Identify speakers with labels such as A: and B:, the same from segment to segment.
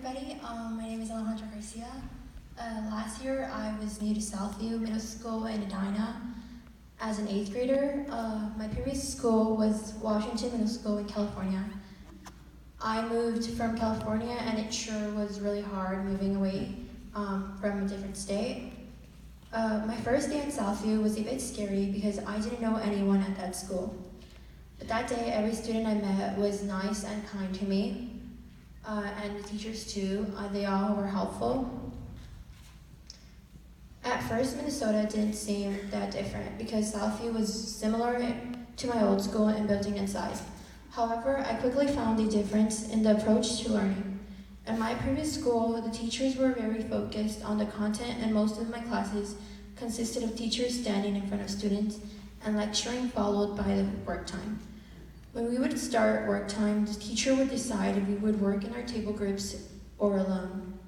A: everybody. My name is Alejandra. Last year, I was new to Southview Middle School in Edina as an 8th grader. My previous school was Washington Middle School in California. I moved from California, and it sure was really hard moving away from a different state. My first day at Southview was a bit scary because I didn't know anyone at that school. But that day, every student I met was nice and kind to me, and the teachers too. They all were helpful. At first, Minnesota didn't seem that different because Southview was similar to my old school in building and size. However, I quickly found a difference in the approach to learning. At my previous school, the teachers were very focused on the content, and most of my classes consisted of teachers standing in front of students and lecturing, followed by the work time. When we would start work time, the teacher would decide if we would work in our table groups or alone.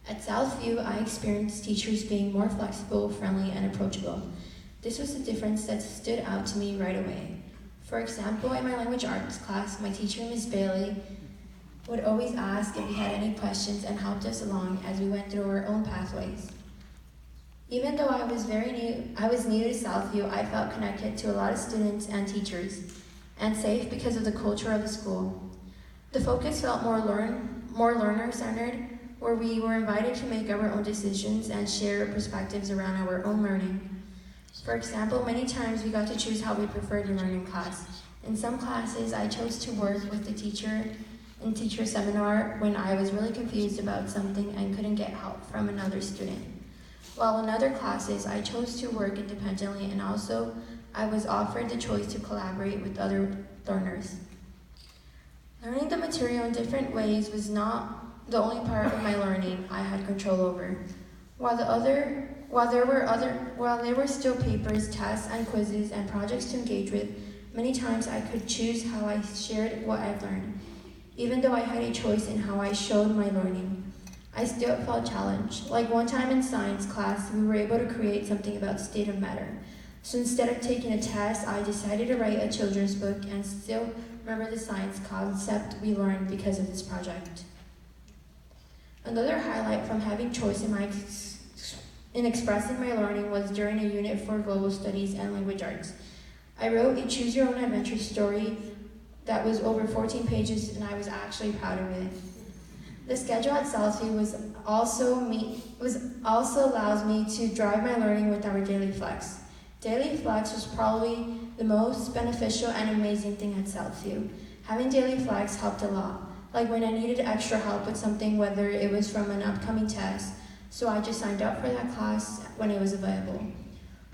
A: At Southview, I experienced teachers being more flexible, friendly, and approachable. This was the difference that stood out to me right away. For example, in my language arts class, my teacher, Ms. Bailey, would always ask if we had any questions and helped us along as we went through our own pathways. Even though I was new to Southview, I felt connected to a lot of students and teachers, and safe because of the culture of the school. The focus felt more learner-centered, where we were invited to make our own decisions and share perspectives around our own learning. For example, many times we got to choose how we preferred to learn in class. In some classes, I chose to work with the teacher in teacher seminar when I was really confused about something and couldn't get help from another student. While in other classes, I chose to work independently, and also I was offered the choice to collaborate with other learners. Learning the material in different ways was not the only part of my learning I had control over. While there were still papers, tests, and quizzes and projects to engage with, many times I could choose how I shared what I've learned. Even though I had a choice in how I showed my learning, I still felt challenged. Like one time in science class, we were able to create something about state of matter. So instead of taking a test, I decided to write a children's book and still remember the science concept we learned because of this project. Another highlight from having choice in expressing my learning was during a unit for global studies and language arts. I wrote a choose your own adventure story that was over 14 pages, and I was actually proud of it. The schedule at Southview also allows me to drive my learning with our daily flex. Daily flex was probably the most beneficial and amazing thing at Southview. Having daily flex helped a lot, like when I needed extra help with something, whether it was from an upcoming test, so I just signed up for that class when it was available.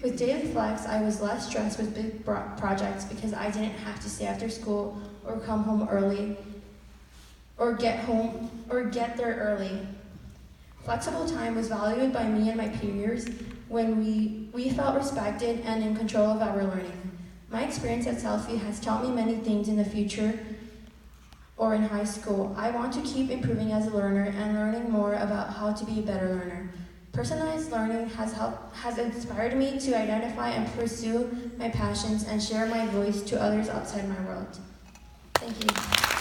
A: With daily flex, I was less stressed with big projects because I didn't have to stay after school or come home early or get there early. Flexible time was valued by me and my peers when we felt respected and in control of our learning. My experience at Southview has taught me many things in the future or in high school. I want to keep improving as a learner and learning more about how to be a better learner. Personalized learning has inspired me to identify and pursue my passions and share my voice to others outside my world. Thank you.